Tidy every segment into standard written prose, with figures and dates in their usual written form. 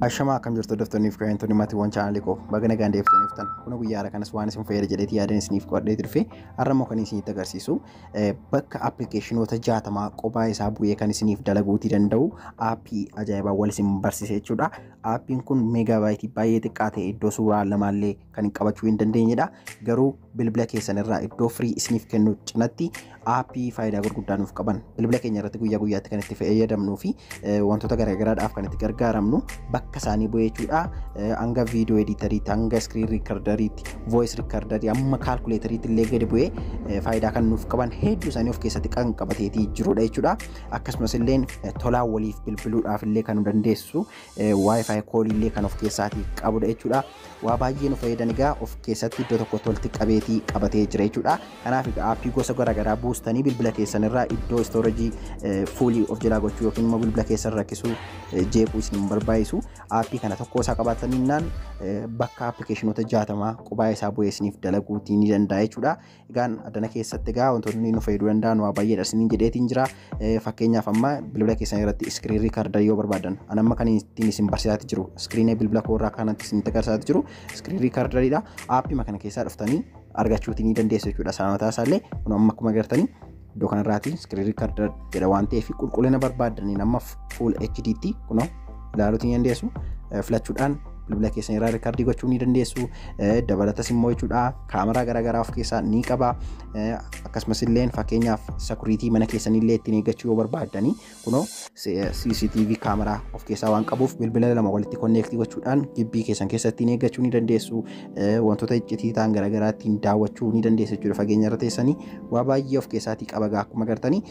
Ashama akkam jirtu hordoftoonni fi kaayyantonni maatiiwwan chaanalii koo baga nagaan deebiftaniif tan kun guyyaa har'a kanas waan isin fayyada jedheetii yaadeen isiniif qo'adhee turfe har'a immoo kan isinitti agarsiisu bakka appilikeeshinoota 60 qophaa isaa bu'ee kan isiniif dalaguutii danda'u aappii ajaa'ibaa wal isin barsiise jechuudha. Aappiin kun meegaabaaytii baay'ee xiqqaa ta'e iddoo suuraa lamaallee kan qabachuu hin dandeenyedha. Garuu bilbila keessan irraa iddoo firii isiniif kennu cinatti aappii faayidaa gurguddaa nuuf qaban bilbila keenya irratti guyyaa guyyaatti kan itti fayyadamnuu fi wantoota garaagaraadhaaf kan itti gargaaramnu bakka isaanii bu'ee jechuudha. Hanga viidiyoo editariitti, hanga screen recorderiitti, voice recorderii, amma calculatoriitti illee gadi bu'ee faayidaa kan nuuf qaban hedduu isaanii of keessatti kan qabateetii jirudha jechuudha. Akkasumas illee tolaa waliif bilbiluudhaaf illee kan nu dandeessu wifi call illee kan of keessaatii qabudha jechuudha. Waa baay'ee nu fayyadan egaa of keessatti iddoo tokkotti walitti qabeetii qabatee jira jechuudha. Kanaaf aappii gosa garaagaraa buustanii bilbila keessan irraa iddoo storage fuulii of jalaa gochuu yookiin immoo bilbila keessan rakkisuu jeequu isin barbaachisu aappii kana tokko isaa qabataniinaan bakka appilikeeshinoota 60 qophaa isaa bu'ee isiniif dalaguutii ni danda'a jechuudha. Egaan addana keessatti egaa wantoonni nu fayyaduu danda'an waa baay'eedha isiniin jedheetiin jira. Fakkeenyaaf amma bilbila keessan irratti screen recorder yoo barbaadan amma kan ittiin isin barsiisaati jiru screen bilbila koo irraa kanatti isin agarsiisaati jiru screen recorderiidha. Aappii kana keessaa dhuftanii argachuutii ni dandeessu jechuudha. Saamataa isaallee kun amma akkuma agartanii iddoo kanarraati screen recorder jedha waan ta'eef qulqullina barbaadaniin amma full HD'tti kunoo ilaaluutii ni dandeessu. Filachuudhaan bilbila keessan irraa riikardii gochuu ni dandeessu. Dabalatas immoo jechuudha kaameraa garaagaraa of keessaa ni qaba. Akkasumas illee fakkeenyaaf security mana keessan illee ittiin eeggachuu yoo barbaadanii kunoo CCTV kaameraa of keessaa waan qabuuf bilbila lama walitti konneektii gochuudhaan gibbii keessan keessatti ni eeggachuu ni dandeessu. Wantoota iccitii ta'an garaagaraa ittiin daawwachuu ni dandeessu jechuudha. Fageenya irra teessanii waa baay'ee of keessaatii qaba akkuma agartanii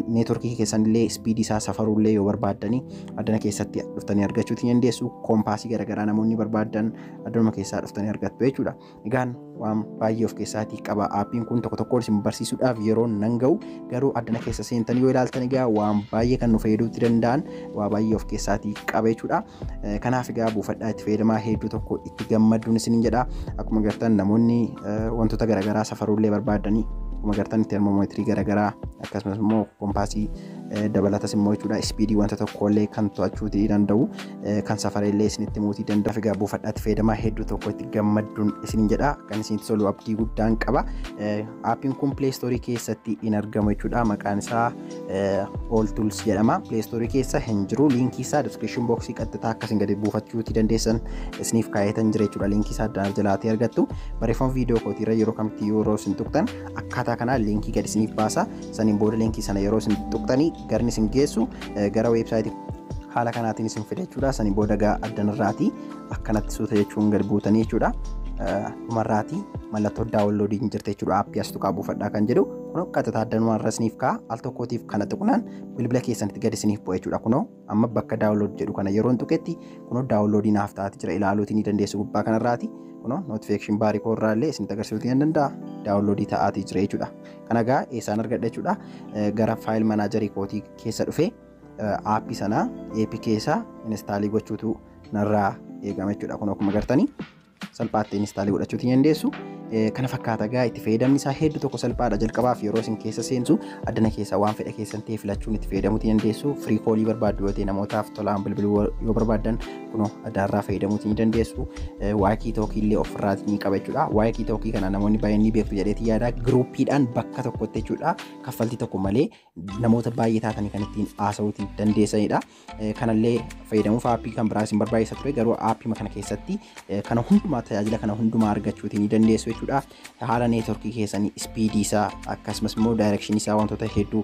neetworkii keessan illee speed isaa safaruu illee yoo barbaadanii addana keessatti dhuftanii argachuu ni dandeessu. Koompaasii garaagaraa namoonni barbaadan adduma keessaa dhuftanii argattu jechuudha. Egaan waan baay'ee of keessaatii qaba. Aappiin kun tokko tokkoon isin barsiisuudhaaf yeroo nan ga'u garuu addana keessa seentanii yoo ilaaltan egaa waan baay'ee kan nu fayyaduutti danda'an waa baay'ee of keessaatii qaba jechuudha. Kanaaf egaa buufadhaa itti fayyadamaa hedduu tokko itti gammaduun isiniin jedha. Akkuma agartan namoonni wantoota garaagaraa safaruullee barbaadanii akkuma agartan termoomeetirii garaagaraa akkasumas immoo koompaasii dabalatas immoo jechuudha speedii wanta tokkollee kan to'achuutii danda'u kan safarellee isinitti muutii danda'a. Egaa buufadhaatti fayyadamaa hedduu tokko itti gammaduun isiniin jedha. Kan isinitti tolu abdii guddaan qaba. Aappiin kun Play Store keessatti in argamu jechuudha. Maqaan isaa All Tools jedhama. Play Store keessa hin jiru. Liinkii isaa description boxii qaxxitaa akkasiin gadi buufachuutii dandeessan isiniif kaa'etan jira jechuudha. Liinkii isaa addaan jalaatii argattu. Barreeffama viidiyoo kootiirra yeroo kamitti yeroo isin tuqxan akkaataa kanaa liinkii gadi isiniif baasa. Saniin booda liinkii sana yeroo isin tuqxanii garni isin geessu gara weebsaayitii haala kanaatiin isin fide jechuudha. Saniin booda gaa addanirraatii akkanatti suuta jechuun gadi buutanii jechuudha. Dhumarraatii mallattoo daawunloodiin jirte jechuudha. Aappii as tuqaa buufadhaa kan jedhu kunoo qaxxitaa addanumarra isiniif ka'a. Al tokkootiif kana tuqnaan bilbila keessanitti gadi isiniif bu'a jechuudha. Kunoo amma bakka daawunlood jedhu kana yeroon tuqetti kunoo daawunloodii naaf ta'aati jira. Ilaaluutii ni dandeessu gubbaa kanarraati. Kunoo notification baarii koorraa illee isinitti agarsiisuutii ni danda'a. Daawunloodii ta'aatii jira jechuudha. Kana egaa eessaan argadha jechuudha. Gara faayil manaajarii kootii keessa dhufee aappii sana APK keessa instaalii gochuutu narraa eegama jechuudha. Kun akkuma agartanii salphaatti instaalii godhachuu ni dandeessu. Kana fakkaata egaa itti fayyadamni isaa hedduu tokko salphaadha. Jalqabaaf yeroo isin keessa seentu addana keessa waan fedha keessan ta'e filachuun itti fayyadamuu ni dandeessu. Free call barbaaddu yoo ta'e namootaaf tolaan bilbiluu yoo barbaadan kunoo addaarraa fayyadamuu ni dandeessu. Waayikii tookii illee ofirraa ni qaba jechuudha. Waayikii tookii kana namoonni baay'een ni beektu jedheetii yaada. Giruuppiidhaan bakka tokkotti jechuudha. Kaffaltii tokko malee namoota baay'ee taatanii kan ittiin haasa'uutii dandeessanidha. Kanallee fayyadamuuf aappii kan biraa isin barbaachisa ture garuu aappii kana keessatti kana hundumaa tajaajila kana hundumaa argachuutii ni dandeessu. Haala neetworkii keessanii speedii isaa akkasumas immoo daayirekshinii isaa wantoota hedduu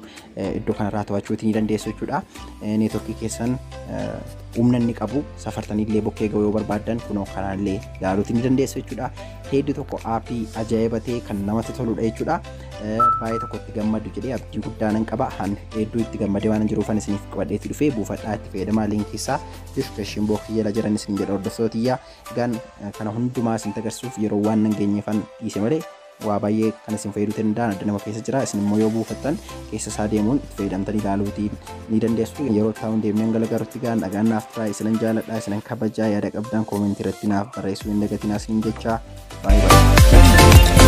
iddoo kanarraa to'achuutii ni dandeessu jechuudha. Neetworkii keessan humna inni qabu safartanii illee bokkee ga'uu yoo barbaadan kunoo kanallee ilaaluutii ni dandeessu jechuudha. Hedduu tokko aappii ajaa'iba ta'e kan namatti toludha jechuudha. Baay'ee tokko itti gammadu jedhee abdii guddaa nan qaba. Hedduu itti gammadee waan jiruufan isiniif qabadheetti dhufee buufadhaa itti fayyadamaa liinkii isaa description boxii jala jiran isin jedha hordoftootiyyaa. Egaan kana hundumaa isin agarsiisuuf yeroo waan nan geenyeefan dhiise malee waa baay'ee kan isin fayyaduu danda'an adda nama keessa jira. Isin immoo yoo buufattan keessa isaa deemuun itti fayyadamtanii ilaaluutii ni dandeessu. Yeroo ta'uun deemnee galagarutti gaan dhagaan naaf turaa isinan jaaladha isinan kabajaa yaada qabdan koomentii irratti naaf barreessuu hin dagatinaa isin jecha baay'ee.